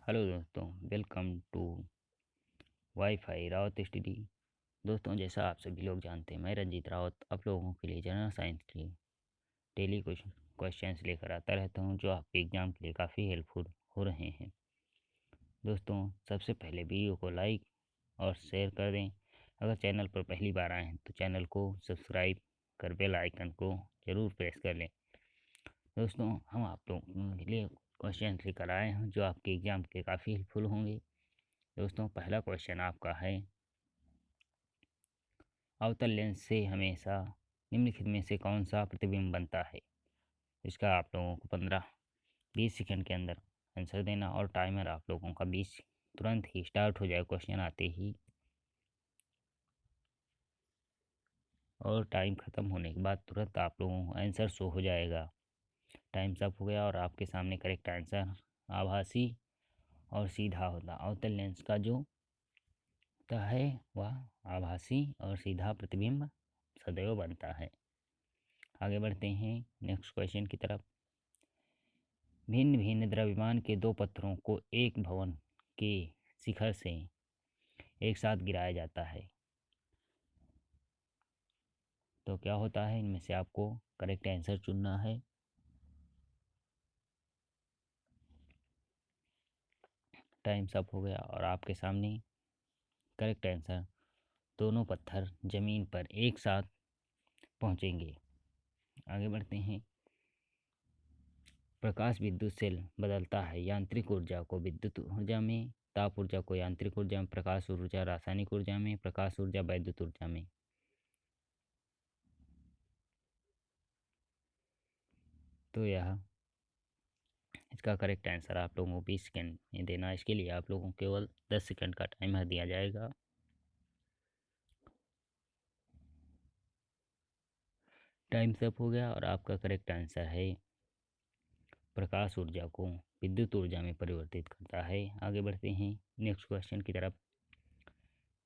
Hello दोस्तों, welcome to WiFi Rawat study. दोस्तों, जैसा आप सभी लोग जानते हैं, मैं रंजीत रावत आप लोगों के लिए जनरल साइंस के डेली क्वेश्चंस लेकर आता रहता हूं, जो आपके एग्ज़ाम के लिए काफ़ी हेल्पफुल हो रहे हैं। दोस्तों, सबसे पहले वीडियो को लाइक और शेयर कर दें। अगर चैनल पर पहली बार आए हैं तो चैनल को सब्सक्राइब कर बेल आइकन को ज़रूर प्रेस कर लें। दोस्तों, हम आप लोगों के लिए क्वेश्चन लेकर आए हैं जो आपके एग्ज़ाम के काफ़ी हेल्पफुल होंगे। दोस्तों, पहला क्वेश्चन आपका है, अवतल लेंस से हमेशा निम्नलिखित में से कौन सा प्रतिबिंब बनता है। इसका आप लोगों को 15-20 सेकंड के अंदर आंसर देना, और टाइमर आप लोगों का 20 तुरंत ही स्टार्ट हो जाए क्वेश्चन आते ही, और टाइम ख़त्म होने के बाद तुरंत आप लोगों को आंसर शो हो जाएगा। टाइम सब हो गया और आपके सामने करेक्ट आंसर आभासी और सीधा होता। अवतल लेंस का जो होता है वह आभासी और सीधा प्रतिबिंब सदैव बनता है। आगे बढ़ते हैं नेक्स्ट क्वेश्चन की तरफ। भिन्न भिन्न द्रव्यमान के दो पत्थरों को एक भवन के शिखर से एक साथ गिराया जाता है तो क्या होता है। इनमें से आपको करेक्ट आंसर चुनना है। टाइम सब हो गया और आपके सामने करेक्ट आंसर, दोनों पत्थर जमीन पर एक साथ पहुंचेंगे। आगे बढ़ते हैं। प्रकाश विद्युत से बदलता है यांत्रिक ऊर्जा को विद्युत ऊर्जा में, ताप ऊर्जा को यांत्रिक ऊर्जा में, प्रकाश ऊर्जा रासायनिक ऊर्जा में, प्रकाश ऊर्जा वैद्युत ऊर्जा में। तो यह इसका करेक्ट आंसर आप लोगों को 20 सेकेंड में देना। इसके लिए आप लोगों को केवल 10 सेकेंड का टाइमर दिया जाएगा। टाइम सब हो गया और आपका करेक्ट आंसर है, प्रकाश ऊर्जा को विद्युत ऊर्जा में परिवर्तित करता है। आगे बढ़ते हैं नेक्स्ट क्वेश्चन की तरफ।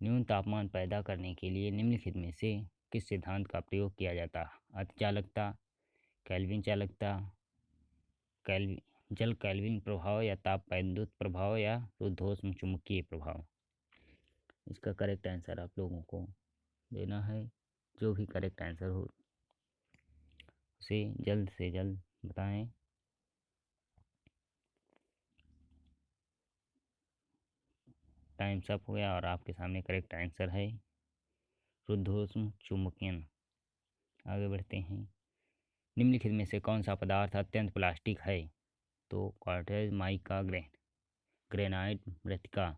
न्यून तापमान पैदा करने के लिए निम्नलिखित में से किस सिद्धांत का प्रयोग किया जाता है। अतिचालकता, केल्विन चालकता, जल केल्विन प्रभाव, या ताप वैद्युत प्रभाव, या रुद्धोष्म चुंबकीय प्रभाव। इसका करेक्ट आंसर आप लोगों को देना है। जो भी करेक्ट आंसर हो उसे जल्द से जल्द बताएं। टाइम सब हो गया और आपके सामने करेक्ट आंसर है रुद्धोष्म चुंबकन। आगे बढ़ते हैं। निम्नलिखित में से कौन सा पदार्थ अत्यंत प्लास्टिक है। तो क्वार्ट्ज, माइका, ग्रेनाइट, मृत्तिका।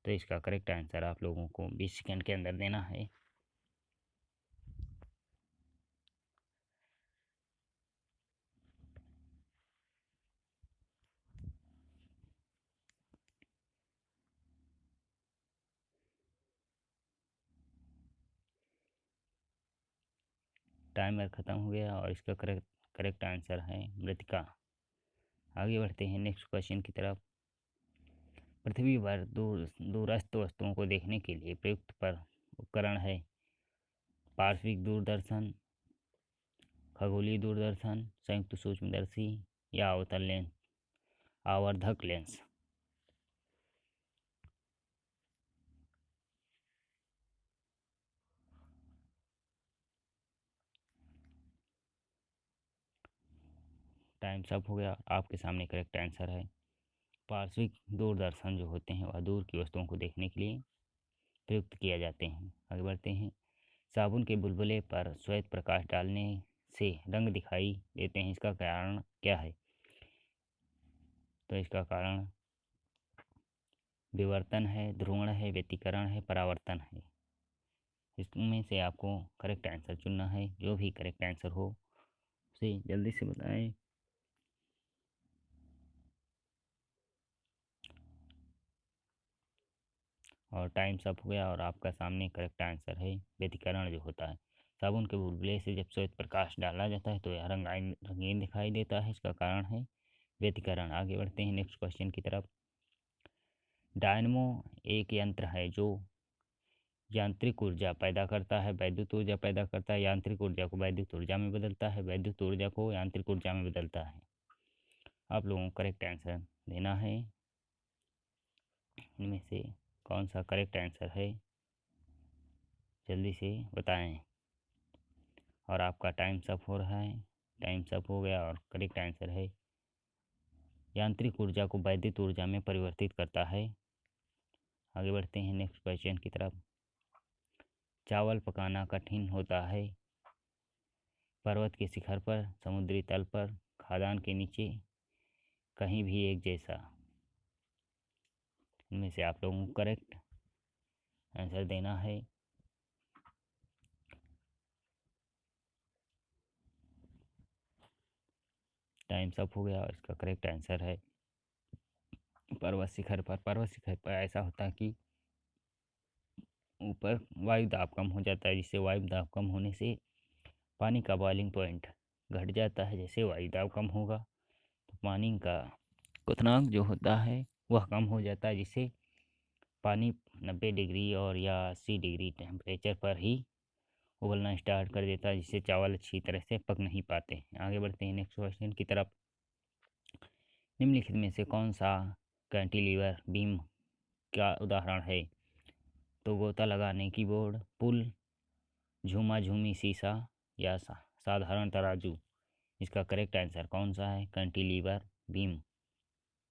तो इसका करेक्ट आंसर आप लोगों को 20 सेकंड के अंदर देना है। टाइमर ख़त्म हो गया और इसका करेक्ट आंसर है मृत्तिका। आगे बढ़ते हैं नेक्स्ट क्वेश्चन की तरफ। पृथ्वी पर दूरस्थ वस्तुओं को देखने के लिए प्रयुक्त पर उपकरण है। पार्श्विक दूरदर्शन, खगोलीय दूरदर्शन, संयुक्त सूक्ष्मदर्शी, या अवतल लेंस, आवर्धक लेंस। टाइम सब हो गया। आपके सामने करेक्ट आंसर है पार्श्विक दूरदर्शन जो होते हैं वह दूर की वस्तुओं को देखने के लिए प्रयुक्त किया जाते हैं। आगे बढ़ते हैं। साबुन के बुलबुले पर श्वेत प्रकाश डालने से रंग दिखाई देते हैं, इसका कारण क्या है। तो इसका कारण विवर्तन है, ध्रुवण है, व्यतिकरण है, परावर्तन है। इसमें से आपको करेक्ट आंसर चुनना है। जो भी करेक्ट आंसर हो उसे जल्दी से बताएं। और टाइम सब हो गया और आपका सामने करेक्ट आंसर है व्यतिकरण जो होता है। साबुन के बुलबुले से जब श्वेत प्रकाश डाला जाता है तो यह रंगीन दिखाई देता है, इसका कारण है व्यतिकरण। आगे बढ़ते हैं नेक्स्ट क्वेश्चन की तरफ। डायनमो एक यंत्र है जो यांत्रिक ऊर्जा पैदा करता है, वैद्युत ऊर्जा पैदा करता है, यांत्रिक ऊर्जा को वैद्युत ऊर्जा में बदलता है, वैद्युत ऊर्जा को यांत्रिक ऊर्जा में बदलता है। आप लोगों को करेक्ट आंसर देना है। इनमें से कौन सा करेक्ट आंसर है, जल्दी से बताएं। और आपका टाइम्स अप हो रहा है, टाइम्स अप हो गया और करेक्ट आंसर है यांत्रिक ऊर्जा को वैद्युत ऊर्जा में परिवर्तित करता है। आगे बढ़ते हैं नेक्स्ट क्वेश्चन की तरफ। चावल पकाना कठिन होता है, पर्वत के शिखर पर, समुद्री तल पर, खदान के नीचे, कहीं भी एक जैसा। इनमें से आप लोगों को करेक्ट आंसर देना है। टाइम्स अप हो गया और इसका करेक्ट आंसर है पर्वत शिखर पर। पर्वत शिखर पर ऐसा होता है कि ऊपर वायु दाब कम हो जाता है, जिससे वायु दाब कम होने से पानी का बॉइलिंग पॉइंट घट जाता है। जैसे वायु दाब कम होगा तो पानी का क्वथनांक जो होता है वह कम हो जाता है, जिससे पानी 90 डिग्री और या 80 डिग्री टेम्परेचर पर ही उबलना स्टार्ट कर देता है, जिससे चावल अच्छी तरह से पक नहीं पाते। आगे बढ़ते हैं नेक्स्ट क्वेश्चन की तरफ। निम्नलिखित में से कौन सा कैंटिलीवर बीम का उदाहरण है? तो गोता लगाने की बोर्ड, पुल, झूमा झूमी शीशा या साधारण तराजू। इसका करेक्ट आंसर कौन सा है? कैंटिलीवर बीम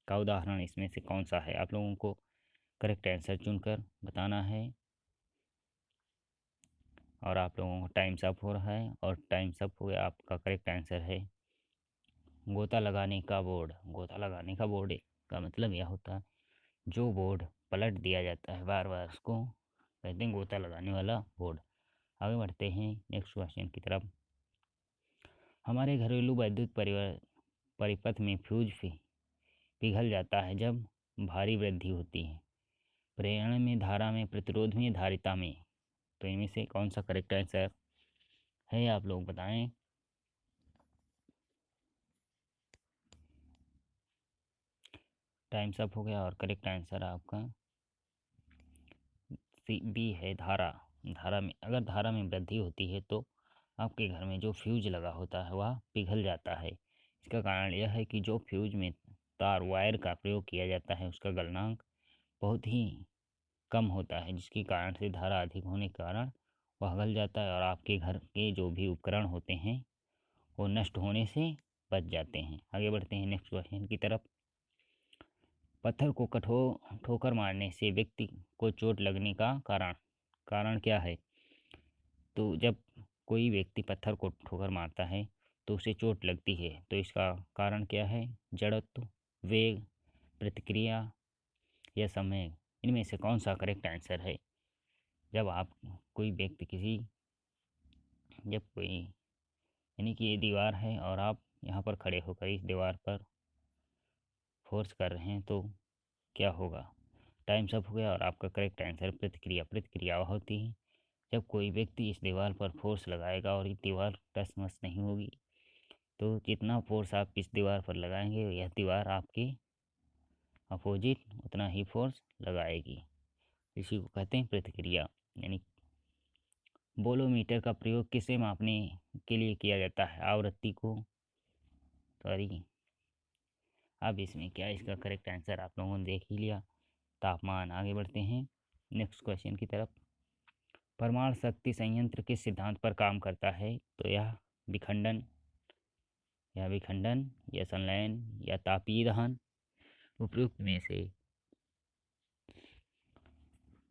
का उदाहरण इसमें से कौन सा है? आप लोगों को करेक्ट आंसर चुनकर बताना है। और आप लोगों को टाइम्स अप हो रहा है और टाइम्स अप हो गया। आपका करेक्ट आंसर है गोता लगाने का बोर्ड। गोता लगाने का बोर्ड का मतलब यह होता है जो बोर्ड पलट दिया जाता है बार बार, उसको कहते हैं गोता लगाने वाला बोर्ड। आगे बढ़ते हैं नेक्स्ट क्वेश्चन की तरफ। हमारे घरेलू विद्युत परिपथ में फ्यूज पिघल जाता है जब भारी वृद्धि होती है, प्रेरण में, धारा में, प्रतिरोध में, धारिता में। तो इनमें से कौन सा करेक्ट आंसर है, आप लोग बताएं। टाइम्स अप हो गया और करेक्ट आंसर आपका सी बी है, धारा। धारा में, अगर धारा में वृद्धि होती है तो आपके घर में जो फ्यूज लगा होता है वह पिघल जाता है। इसका कारण यह है कि जो फ्यूज में तार वायर का प्रयोग किया जाता है उसका गलनांक बहुत ही कम होता है, जिसके कारण से धारा अधिक होने के कारण वह गल जाता है और आपके घर के जो भी उपकरण होते हैं वो नष्ट होने से बच जाते हैं। आगे बढ़ते हैं नेक्स्ट क्वेश्चन की तरफ। पत्थर को ठोकर मारने से व्यक्ति को चोट लगने का कारण क्या है? तो जब कोई व्यक्ति पत्थर को ठोकर मारता है तो उसे चोट लगती है, तो इसका कारण क्या है? जड़त्व, वेग, प्रतिक्रिया या समय। इनमें से कौन सा करेक्ट आंसर है? जब आप कोई व्यक्ति किसी जब कोई यानी कि ये दीवार है और आप यहाँ पर खड़े होकर इस दीवार पर फोर्स कर रहे हैं तो क्या होगा? टाइम्स अप हो गया और आपका करेक्ट आंसर प्रतिक्रिया। प्रतिक्रिया होती है जब कोई व्यक्ति इस दीवार पर फोर्स लगाएगा और ये दीवार टस मस नहीं होगी, तो जितना फोर्स आप इस दीवार पर लगाएंगे यह दीवार आपके अपोजिट उतना ही फोर्स लगाएगी। इसी को कहते हैं प्रतिक्रिया। यानी बोलोमीटर का प्रयोग किसे मापने के लिए किया जाता है? आवृत्ति को, सॉरी, अब इसमें क्या है? इसका करेक्ट आंसर आप लोगों ने देख ही लिया, तापमान। आगे बढ़ते हैं नेक्स्ट क्वेश्चन की तरफ। परमाणु शक्ति संयंत्र किस सिद्धांत पर काम करता है? तो यह विखंडन या संलयन या तापीय दहन। उपयुक्त में से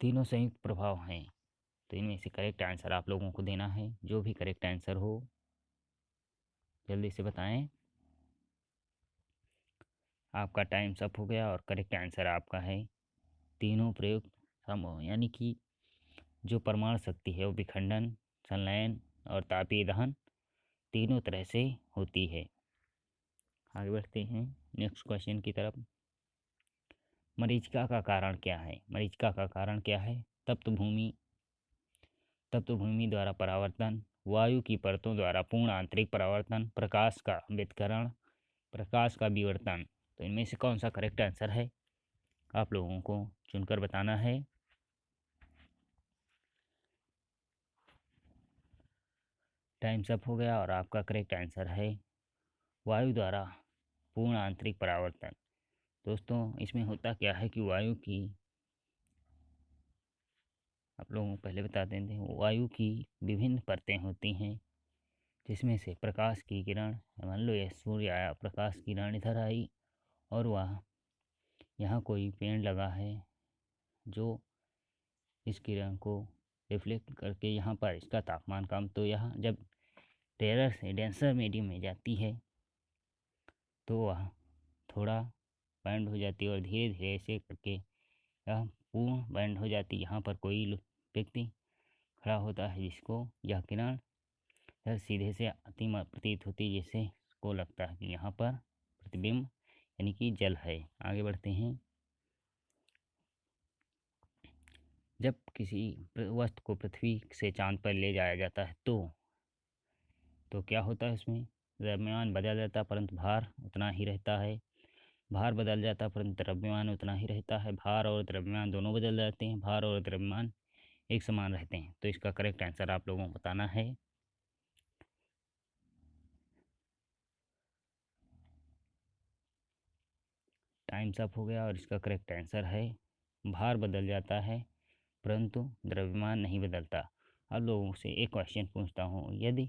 तीनों संयुक्त प्रभाव हैं, तो इनमें से करेक्ट आंसर आप लोगों को देना है। जो भी करेक्ट आंसर हो जल्दी से बताएं। आपका टाइम अप हो गया और करेक्ट आंसर आपका है तीनों प्रयुक्त समूह। यानी कि जो परमाणु शक्ति है वो विखंडन, संलयन और तापीय दहन तीनों तरह से होती है। आगे बढ़ते हैं नेक्स्ट क्वेश्चन की तरफ। मरीचिका का कारण क्या है? मरीचिका का कारण क्या है? तप्त भूमि द्वारा परावर्तन, वायु की परतों द्वारा पूर्ण आंतरिक परावर्तन, प्रकाश का विवर्तन। तो इनमें से कौन सा करेक्ट आंसर है, आप लोगों को चुनकर बताना है। टाइम्स अप हो गया और आपका करेक्ट आंसर है वायु द्वारा पूर्ण आंतरिक परावर्तन। दोस्तों इसमें होता क्या है कि वायु की आप लोगों को पहले बता देते हैं। वायु की विभिन्न परतें होती हैं, जिसमें से प्रकाश की किरण, मान लो यह सूर्य आया, प्रकाश की किरण इधर आई और वह यहाँ कोई पेड़ लगा है जो इस किरण को रिफ्लेक्ट करके यहाँ पर इसका तापमान कम, तो यहाँ जब रेयर से डेंसर मीडियम में जाती है तो वह थोड़ा बैंड हो जाती है और धीरे धीरे ऐसे करके यह पूर्ण बैंड हो जाती है। यहाँ पर कोई व्यक्ति खड़ा होता है जिसको यह किरण सीधे से आती प्रतीत होती है, जिससे को लगता है कि यहाँ पर प्रतिबिंब यानी कि जल है। आगे बढ़ते हैं। जब किसी वस्तु को पृथ्वी से चांद पर ले जाया जाता है तो क्या होता है, उसमें द्रव्यमान बदल जाता है परंतु भार उतना ही रहता है। भार बदल जाता है परंतु द्रव्यमान उतना ही रहता है। भार और द्रव्यमान दोनों बदल जाते हैं, भार और द्रव्यमान एक समान रहते हैं। तो इसका करेक्ट आंसर आप लोगों को बताना है। टाइम्स अप हो गया और इसका करेक्ट आंसर है भार बदल जाता है परंतु द्रव्यमान नहीं बदलता। अब लोगों से एक क्वेश्चन पूछता हूँ, यदि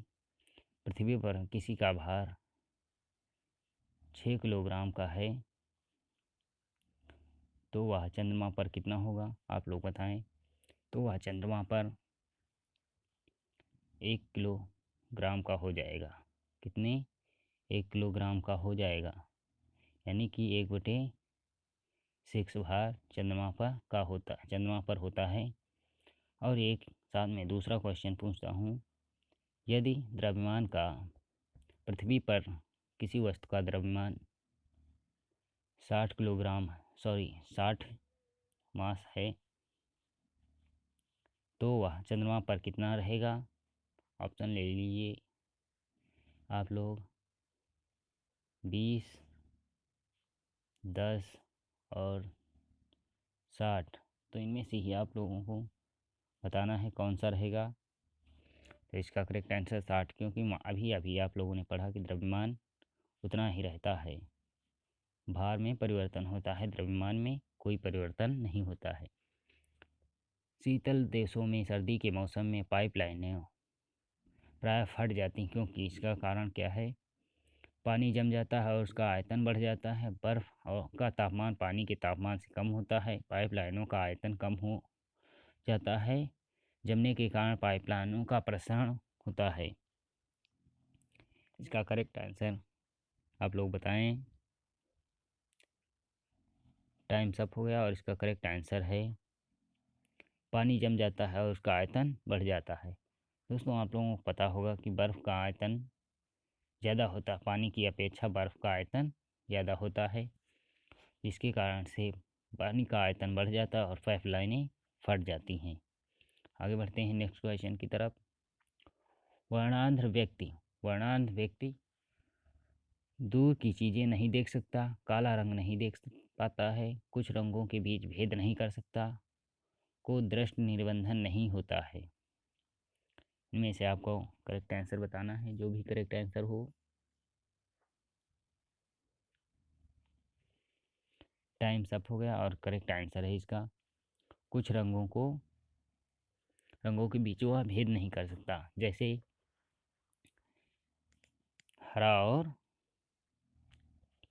पृथ्वी पर किसी का भार 6 किलोग्राम का है तो वह चंद्रमा पर कितना होगा, आप लोग बताएं। तो वह चंद्रमा पर 1 किलोग्राम का हो जाएगा। कितने? 1 किलोग्राम का हो जाएगा, यानी कि 1/6 भार चंद्रमा पर होता है। और एक साथ में दूसरा क्वेश्चन पूछता हूँ, यदि द्रव्यमान का पृथ्वी पर किसी वस्तु का द्रव्यमान 60 मास है तो वह चंद्रमा पर कितना रहेगा। ऑप्शन ले लीजिए आप लोग, 20, 10 और 60। तो इनमें से ही आप लोगों को बताना है कौन सा रहेगा। तो इसका करेक्ट आंसर 60, क्योंकि अभी अभी आप लोगों ने पढ़ा कि द्रव्यमान उतना ही रहता है, भार में परिवर्तन होता है, द्रव्यमान में कोई परिवर्तन नहीं होता है। शीतल देशों में सर्दी के मौसम में पाइपलाइनें प्राय फट जाती हैं, क्योंकि इसका कारण क्या है, पानी जम जाता है और उसका आयतन बढ़ जाता है। बर्फ़ और का तापमान पानी के तापमान से कम होता है, पाइपलाइनों का आयतन कम हो जाता है, जमने के कारण पाइपलाइनों का प्रसारण होता है। इसका करेक्ट आंसर आप लोग बताएं। टाइम अप हो गया और इसका करेक्ट आंसर है पानी जम जाता है और उसका आयतन बढ़ जाता है। दोस्तों, आप लोगों को पता होगा कि बर्फ़ का आयतन ज़्यादा होता है, पानी की अपेक्षा बर्फ़ का आयतन ज़्यादा होता है, जिसके कारण से पानी का आयतन बढ़ जाता है और पाइपलाइनें फट जाती हैं। आगे बढ़ते हैं नेक्स्ट क्वेश्चन की तरफ। वर्णांध व्यक्ति दूर की चीज़ें नहीं देख सकता, काला रंग नहीं देख पाता है, कुछ रंगों के बीच भेद नहीं कर सकता, को दृष्टि निर्बंधन नहीं होता है। इनमें से आपको करेक्ट आंसर बताना है, जो भी करेक्ट आंसर हो। टाइम्स अप हो गया और करेक्ट आंसर है इसका कुछ रंगों के बीच वह भेद नहीं कर सकता, जैसे हरा और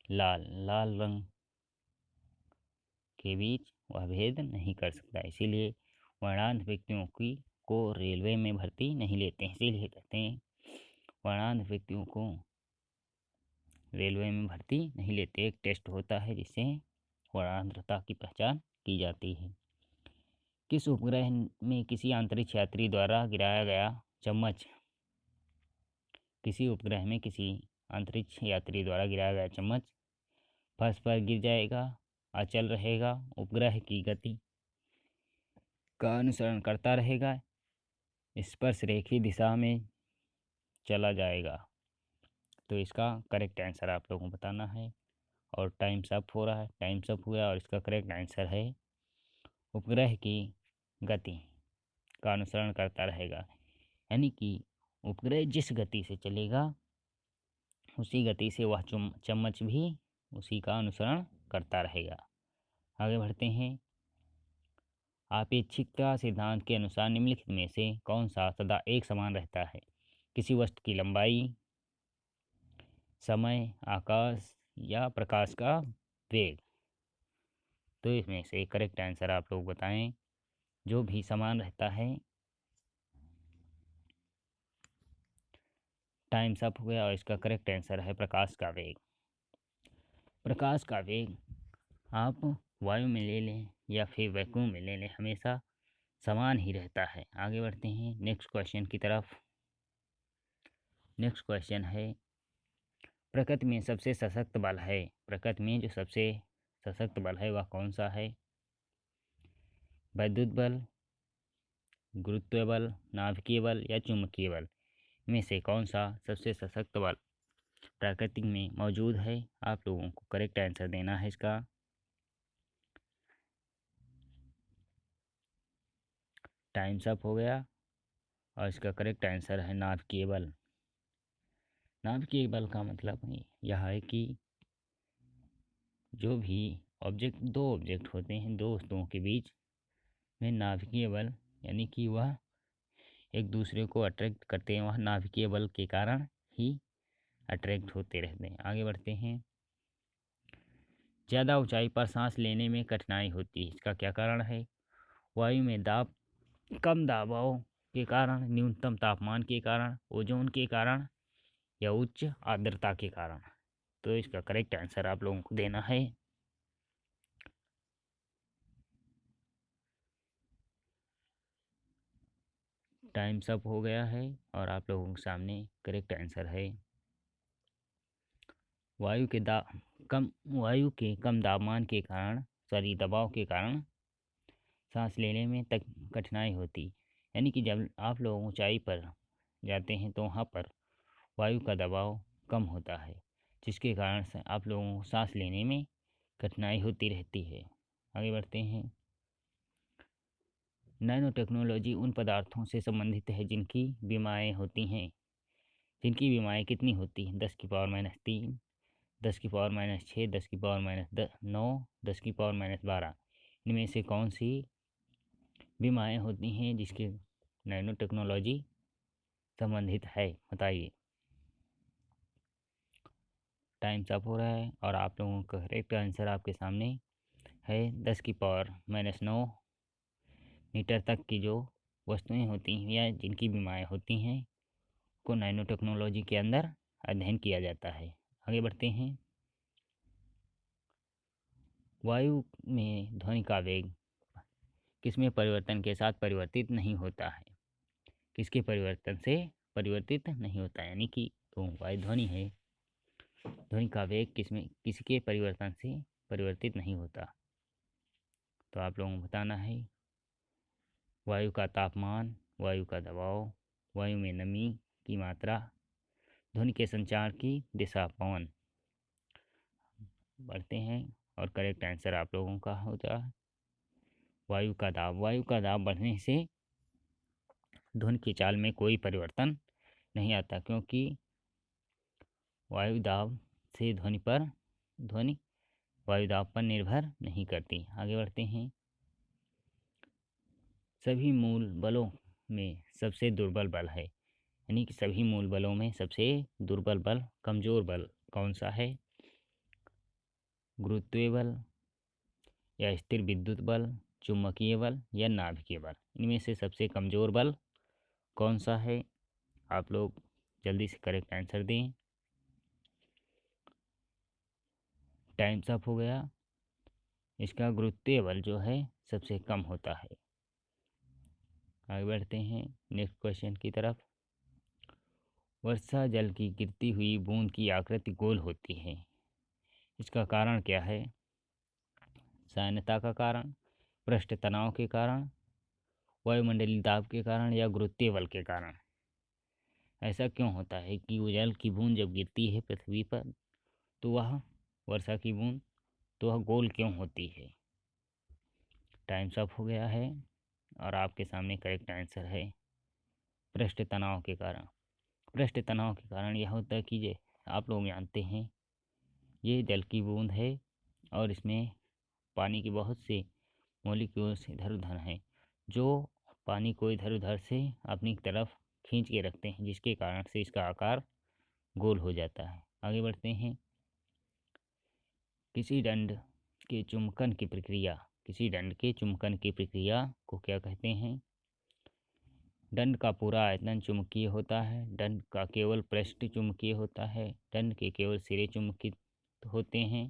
लाल रंग के बीच वह भेद नहीं कर सकता। इसीलिए वर्णांध व्यक्तियों की को रेलवे में भर्ती नहीं लेते हैं। इसीलिए कहते हैं वर्णांध व्यक्तियों को रेलवे में भर्ती नहीं लेते। एक टेस्ट होता है जिससे वर्णांधता की पहचान की जाती है। किस उपग्रह में किसी अंतरिक्ष यात्री द्वारा गिराया गया चम्मच किसी उपग्रह में किसी अंतरिक्ष यात्री द्वारा गिराया गया चम्मच फर्श पर गिर जाएगा, अचल रहेगा, उपग्रह की गति का अनुसरण करता रहेगा, स्पर्श रेखीय दिशा में चला जाएगा। तो इसका करेक्ट आंसर आप लोगों को बताना है। और टाइम्स अप हो रहा है, टाइम्स अप हुआ और इसका करेक्ट आंसर है उपग्रह की गति का अनुसरण करता रहेगा, यानी कि उपग्रह जिस गति से चलेगा उसी गति से वह चम्मच भी उसी का अनुसरण करता रहेगा। आगे बढ़ते हैं। आपेक्षिकता सिद्धांत के अनुसार निम्नलिखित में से कौन सा सदा एक समान रहता है? किसी वस्तु की लंबाई, समय, आकाश या प्रकाश का वेग। तो इसमें से करेक्ट आंसर आप लोग बताएं। जो भी समान रहता है, टाइम्स अप हो गया और इसका करेक्ट आंसर है प्रकाश का वेग। प्रकाश का वेग आप वायु में ले लें या फिर वैक्यूम में ले लें, हमेशा समान ही रहता है। आगे बढ़ते हैं नेक्स्ट क्वेश्चन की तरफ। नेक्स्ट क्वेश्चन है, प्रकृति में सबसे सशक्त बल है, प्रकृति में जो सबसे सशक्त बल है वह कौन सा है? वैद्युत बल, गुरुत्व बल, नाभिकीय बल या चुंबकीय बल में से कौन सा सबसे सशक्त बल प्रकृति में मौजूद है? आप लोगों को करेक्ट आंसर देना है इसका। टाइम्स अप हो गया और इसका करेक्ट आंसर है नाभिकीय बल। नाभिकीय बल का मतलब यह है कि जो भी दो ऑब्जेक्ट होते हैं, दो वस्तुओं के बीच में नाभिकीय बल यानी कि वह एक दूसरे को अट्रैक्ट करते हैं, वह नाभिकीय बल के कारण ही अट्रैक्ट होते रहते हैं। आगे बढ़ते हैं, ज़्यादा ऊंचाई पर सांस लेने में कठिनाई होती है, इसका क्या कारण है? वायु में दाब, कम दबाव के कारण, न्यूनतम तापमान के कारण, ओजोन के कारण या उच्च आर्द्रता के कारण। तो इसका करेक्ट आंसर आप लोगों को देना है। टाइम्स अप हो गया है और आप लोगों के सामने करेक्ट आंसर है वायु के कम तापमान के कारण, दबाव के कारण सांस लेने में तक कठिनाई होती। यानी कि जब आप लोग ऊंचाई पर जाते हैं तो वहाँ पर वायु का दबाव कम होता है, जिसके कारण से आप लोगों को सांस लेने में कठिनाई होती रहती है। आगे बढ़ते हैं, नैनो टेक्नोलॉजी उन पदार्थों से संबंधित है जिनकी बीमाएँ होती हैं। जिनकी बीमाएँ कितनी होती हैं? 10⁻³ 10⁻⁶ 10⁻⁹ 10⁻12। इनमें से कौन सी बीमाएँ होती हैं जिसके नैनो टेक्नोलॉजी संबंधित है? बताइए। टाइम्स अप हो रहा है और आप लोगों का करेक्ट आंसर आपके सामने है। 10⁻⁹ मीटर तक की जो वस्तुएं होती हैं या जिनकी बीमाएँ होती हैं को नैनो टेक्नोलॉजी के अंदर अध्ययन किया जाता है। आगे बढ़ते हैं, वायु में ध्वनि का वेग किसमें परिवर्तन के साथ परिवर्तित नहीं होता है? किसके परिवर्तन से परिवर्तित नहीं होता है? यानी कि तो वायु ध्वनि है, ध्वनि का वेग किसके परिवर्तन से परिवर्तित नहीं होता? तो आप लोगों को बताना है। वायु का तापमान, वायु का दबाव, वायु में नमी की मात्रा, ध्वनि के संचार की दिशा, पवन। बढ़ते हैं और करेक्ट आंसर आप लोगों का हो जाए वायु का दाब। वायु का दाब बढ़ने से ध्वनि की चाल में कोई परिवर्तन नहीं आता, क्योंकि वायु दाब से ध्वनि वायु दाब पर निर्भर नहीं करती। आगे बढ़ते हैं, सभी मूल बलों में सबसे दुर्बल बल है, यानी कि सभी मूल बलों में सबसे दुर्बल बल, कमजोर बल कौन सा है? गुरुत्वीय बल या स्थिर विद्युत बल, चुंबकीय बल या नाभिकीय बल। इनमें से सबसे कमजोर बल कौन सा है? आप लोग जल्दी से करेक्ट आंसर दें। टाइम्स अप हो गया। इसका गुरुत्वीय बल जो है सबसे कम होता है। आगे बढ़ते हैं नेक्स्ट क्वेश्चन की तरफ। वर्षा जल की गिरती हुई बूंद की आकृति गोल होती है, इसका कारण क्या है? सान्यता का कारण, पृष्ठ तनाव के कारण, वायुमंडलीय दाब के कारण या गुरुत्वीय बल के कारण? ऐसा क्यों होता है कि वो जल की बूंद जब गिरती है पृथ्वी पर तो वह वर्षा की बूंद तो वह गोल क्यों होती है? टाइम्स अप हो गया है और आपके सामने करेक्ट आंसर है पृष्ठ तनाव के कारण। पृष्ठ तनाव के कारण यह होता है कि ये आप लोग जानते हैं ये जल की बूंद है और इसमें पानी के बहुत से मॉलिक्यूल्स इधर उधर हैं जो पानी को इधर उधर से अपनी तरफ खींच के रखते हैं, जिसके कारण से इसका आकार गोल हो जाता है। आगे बढ़ते हैं। किसी दंड के चुंबकन की प्रक्रिया को क्या कहते हैं? दंड का पूरा आयतन चुंबकीय होता है, दंड का केवल पृष्ठ चुंबकीय होता है, दंड के केवल सिरे चुंबकित होते हैं,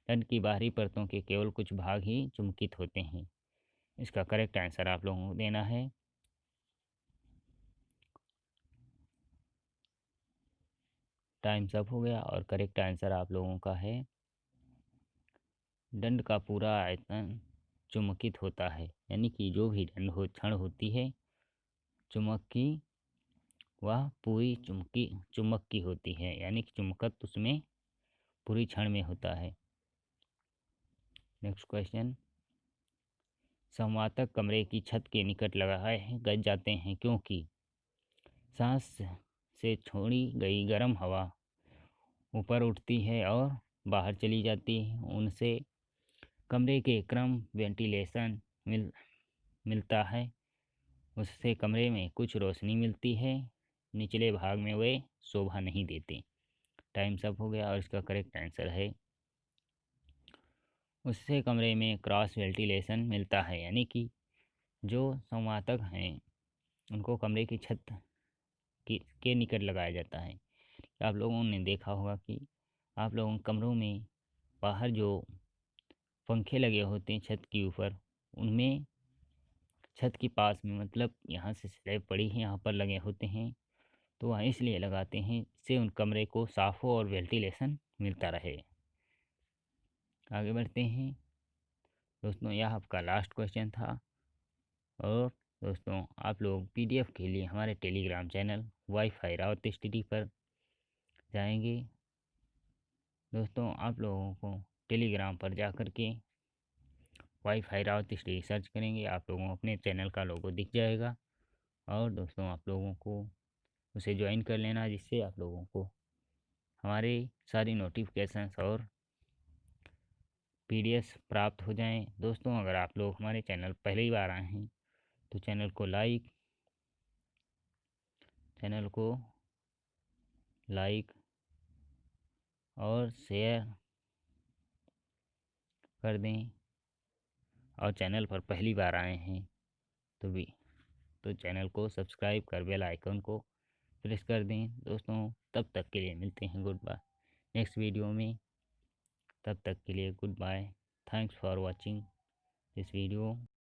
दंड की बाहरी परतों के केवल कुछ भाग ही चुंबकित होते हैं। इसका करेक्ट आंसर आप लोगों को देना है। टाइम्स अप हो गया और करेक्ट आंसर आप लोगों का है दंड का पूरा आयतन चुंबकित होता है, यानी कि जो भी दंड हो क्षण होती है चुंबक की, वह पूरी चुंबक की होती है, यानी कि चुंबकत्व उसमें पूरी क्षण में होता है। Next question. संवातक कमरे की छत के निकट लगाए गज जाते हैं क्योंकि सांस से छोड़ी गई गर्म हवा ऊपर उठती है और बाहर चली जाती है। उनसे कमरे के क्रम वेंटिलेशन मिलता है। उससे कमरे में कुछ रोशनी मिलती है, निचले भाग में वे शोभा नहीं देते। टाइम्स अप हो गया और इसका करेक्ट आंसर है उससे कमरे में क्रॉस वेंटिलेशन मिलता है, यानी कि जो संवातक हैं उनको कमरे की छत के निकट लगाया जाता है। आप लोगों ने देखा होगा कि आप लोगों के कमरों में बाहर जो पंखे लगे होते हैं छत के ऊपर, उनमें छत के पास में, मतलब यहाँ से स्लैब पड़ी है यहाँ पर लगे होते हैं, तो वहाँ इसलिए लगाते हैं इससे उन कमरे को साफ हो और वेंटिलेशन मिलता रहे। आगे बढ़ते हैं दोस्तों, यह आपका लास्ट क्वेश्चन था। और दोस्तों आप लोग पीडीएफ के लिए हमारे Telegram channel wifi Rawat study पर जाएंगे। दोस्तों आप लोगों को टेलीग्राम पर जा कर के वाईफाई रावत स्टडी सर्च करेंगे, आप लोगों को अपने चैनल का लोगो दिख जाएगा। और दोस्तों आप लोगों को उसे ज्वाइन कर लेना, जिससे आप लोगों को हमारे सारी नोटिफिकेशंस और पीडीएफ प्राप्त हो जाएं। दोस्तों अगर आप लोग हमारे चैनल पहली बार आए हैं तो चैनल को लाइक और शेयर कर दें, और चैनल पर पहली बार आए हैं तो चैनल को सब्सक्राइब कर बेल आइकन को प्रेस कर दें। दोस्तों तब तक के लिए मिलते हैं गुड बाय नेक्स्ट वीडियो में। तब तक के लिए good bye. Thanks for watching this video.